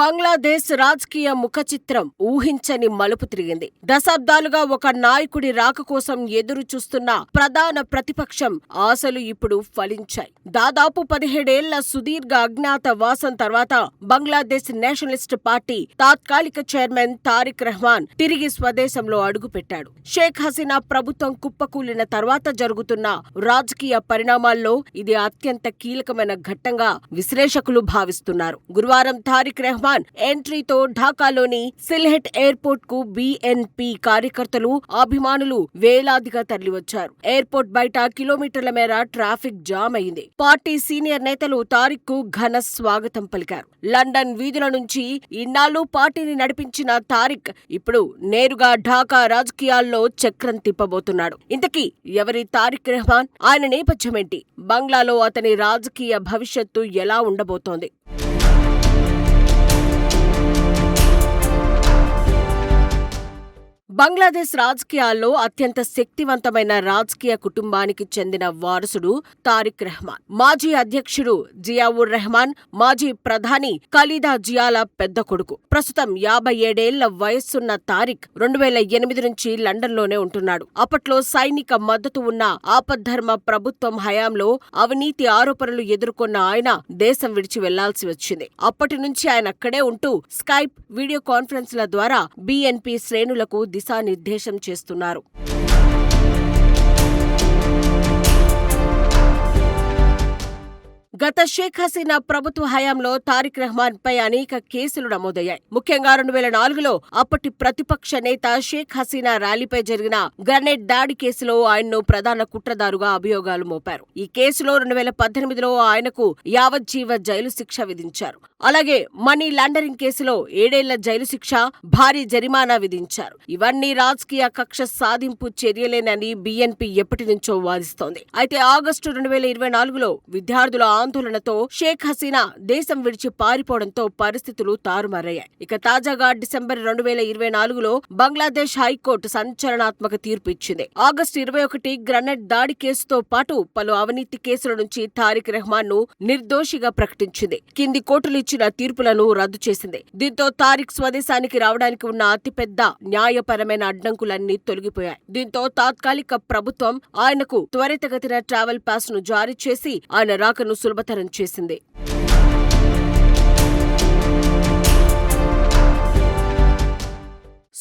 బంగ్లాదేశ్ రాజకీయ ముఖచిత్రం ఊహించని మలుపు తిరిగింది. దశాబ్దాలుగా ఒక నాయకుడి రాక కోసం ఎదురు చూస్తున్న ప్రధాన ప్రతిపక్షం ఆశలు ఇప్పుడు ఫలించాయి. దాదాపు 17 ఏళ్ల సుదీర్ఘ అజ్ఞాత వాసం తర్వాత బంగ్లాదేశ్ నేషనలిస్ట్ పార్టీ తాత్కాలిక చైర్మన్ తారిక్ రెహమాన్ తిరిగి స్వదేశంలో అడుగుపెట్టాడు. షేక్ హసీనా ప్రభుత్వం కుప్పకూలిన తర్వాత జరుగుతున్న రాజకీయ పరిణామాల్లో ఇది అత్యంత కీలకమైన ఘట్టంగా విశ్లేషకులు భావిస్తున్నారు. గురువారం తారిక్ రెహమాన్ ఎంట్రీతో ఢాకాలోని సిల్హెట్ ఎయిర్పోర్ట్ కు బీఎన్పీ కార్యకర్తలు, అభిమానులు వేలాదిగా తరలివచ్చారు. ఎయిర్పోర్ట్ బయట కిలోమీటర్ల మేర ట్రాఫిక్ జామ్ అయింది. పార్టీ సీనియర్ నేతలు తారిక్ కు ఘన స్వాగతం పలికారు. లండన్ వీధుల నుంచి ఇన్నాళ్లు పార్టీని నడిపించిన తారిక్ ఇప్పుడు నేరుగా ఢాకా రాజకీయాల్లో చక్రం తిప్పబోతున్నాడు. ఇంతకీ ఎవరి తారిక్ రెహమాన్? ఆయన నేపథ్యమేంటి? బంగ్లాలో అతని రాజకీయ భవిష్యత్తు ఎలా ఉండబోతోంది? బంగ్లాదేశ్ రాజకీయాల్లో అత్యంత శక్తివంతమైన రాజకీయ కుటుంబానికి చెందిన వారసుడు తారిక్ రెహమాన్. మాజీ అధ్యక్షుడు జియావుర్ రెహమాన్, మాజీ ప్రధాని ఖలీదా జియాల పెద్ద కొడుకు. ప్రస్తుతం 57 ఏళ్ల వయస్సున్న తారిక్ 2008 నుంచి లండన్లోనే ఉంటున్నాడు. అప్పట్లో సైనిక మద్దతు ఉన్న ఆపద్ధర్మ ప్రభుత్వం హయాంలో అవినీతి ఆరోపణలు ఎదుర్కొన్న ఆయన దేశం విడిచి వెళ్లాల్సి వచ్చింది. అప్పటి నుంచి ఆయన అక్కడే ఉంటూ స్కైప్, వీడియో కాన్ఫరెన్స్ల ద్వారా బీఎన్పీ శ్రేణులకు దిశానిర్దేశం చేస్తున్నారు. గత షేక్ హసీనా ప్రభుత్వ హయాంలో తారిక్ రెహమాన్ పై అనేక కేసులు నమోదయ్యాయి. ముఖ్యంగా 2004లో అప్పటి ప్రతిపక్ష నేత షేక్ హసీనా ర్యాలీపై జరిగిన గ్రనేడ్ దాడి కేసులో ఆయన్ను ప్రధాన కుట్రదారుగా అభియోగాలు మోపారు. ఈ కేసులో 2018లో ఆయనకు యావజ్జీవ జైలు శిక్ష విధించారు. అలాగే మనీ లాండరింగ్ కేసులో 7 ఏళ్ల జైలు శిక్ష, భారీ జరిమానా విధించారు. ఇవన్నీ రాజకీయ కక్ష సాధింపు చర్యలేనని బీఎన్పీ ఎప్పటి నుంచో వాదిస్తోంది. అయితే ఆగస్టు 2024లో విద్యార్థుల ఆందోళనతో షేక్ హసీనా దేశం విడిచి పారిపోవడంతో పరిస్థితులు తారుమారయ్యాయి. ఇక తాజాగా డిసెంబర్ 2024లో బంగ్లాదేశ్ హైకోర్టు సంచలనాత్మక తీర్పు ఇచ్చింది. ఆగస్టు 21 గ్రనేడ్ దాడి కేసుతో పాటు పలు అవినీతి కేసుల నుంచి తారిక్ రెహమాన్ ను నిర్దోషిగా ప్రకటించింది. కింది కోర్టులు ఇచ్చిన తీర్పులను రద్దు చేసింది. దీంతో తారిక్ స్వదేశానికి రావడానికి ఉన్న అతిపెద్ద న్యాయపరమైన అడ్డంకులన్నీ తొలగిపోయాయి. దీంతో తాత్కాలిక ప్రభుత్వం ఆయనకు త్వరితగతిన ట్రావెల్ పాస్ ను జారీ చేసి ఆయన రాకను సులభతరం చేసింది.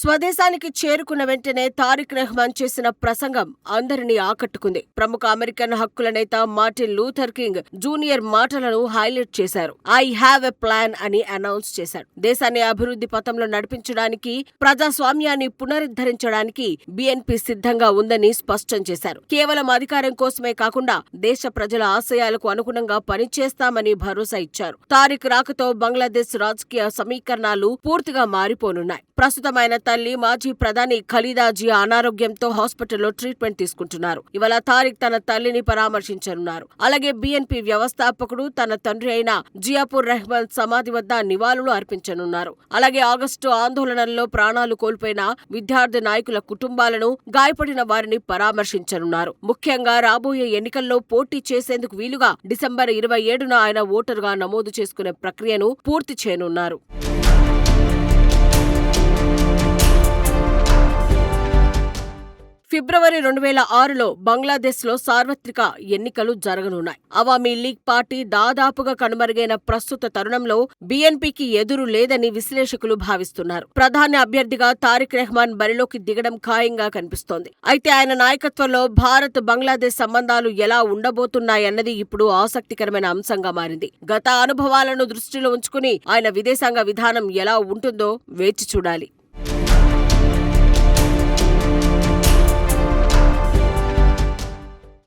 స్వదేశానికి చేరుకున్న వెంటనే తారిక్ రెహమాన్ చేసిన ప్రసంగం అందరినీ ఆకట్టుకుంది. ప్రముఖ అమెరికన్ హక్కుల నేత మార్టిన్ లూథర్ కింగ్ జూనియర్ మాటలను హైలైట్ చేశారు. ఐ హ్యావ్ ఎ ప్లాన్ అని అనౌన్స్ చేశారు. దేశాన్ని అభివృద్ధి పథంలో నడిపించడానికి, ప్రజాస్వామ్యాన్ని పునరుద్ధరించడానికి బీఎన్పీ సిద్ధంగా ఉందని స్పష్టం చేశారు. కేవలం అధికారం కోసమే కాకుండా దేశ ప్రజల ఆశయాలకు అనుగుణంగా పనిచేస్తామని భరోసా ఇచ్చారు. తారిక్ రాకతో బంగ్లాదేశ్ రాజకీయ సమీకరణాలు పూర్తిగా మారిపోనున్నాయి. ప్రస్తుతం ఆయన తల్లి మాజీ ప్రధాని ఖలీదా జియా అనారోగ్యంతో హాస్పిటల్లో ట్రీట్మెంట్ తీసుకుంటున్నారు. ఇవాళ తారిక్ తన తల్లిని పరామర్శించనున్నారు. అలాగే బీఎన్పీ వ్యవస్థాపకుడు తన తండ్రి అయిన జియాపూర్ రెహమాన్ సమాధి వద్ద నివాళులు అర్పించనున్నారు. అలాగే ఆగస్టు ఆందోళనల్లో ప్రాణాలు కోల్పోయిన విద్యార్థి నాయకుల కుటుంబాలను, గాయపడిన వారిని పరామర్శించనున్నారు. ముఖ్యంగా రాబోయే ఎన్నికల్లో పోటీ చేసేందుకు వీలుగా డిసెంబర్ 27న ఆయన ఓటరుగా నమోదు చేసుకునే ప్రక్రియను పూర్తి చేయనున్నారు. ఫిబ్రవరి 2006లో బంగ్లాదేశ్లో సార్వత్రిక ఎన్నికలు జరగనున్నాయి. అవామీ లీగ్ పార్టీ దాదాపుగా కనుమరుగైన ప్రస్తుత తరుణంలో బీఎన్పీకి ఎదురు లేదని విశ్లేషకులు భావిస్తున్నారు. ప్రధాని అభ్యర్థిగా తారిక్ రెహమాన్ బరిలోకి దిగడం ఖాయంగా కనిపిస్తోంది. అయితే ఆయన నాయకత్వంలో భారత్ బంగ్లాదేశ్ సంబంధాలు ఎలా ఉండబోతున్నాయన్నది ఇప్పుడు ఆసక్తికరమైన అంశంగా మారింది. గత అనుభవాలను దృష్టిలో ఉంచుకుని ఆయన విదేశాంగ విధానం ఎలా ఉంటుందో వేచి చూడాలి.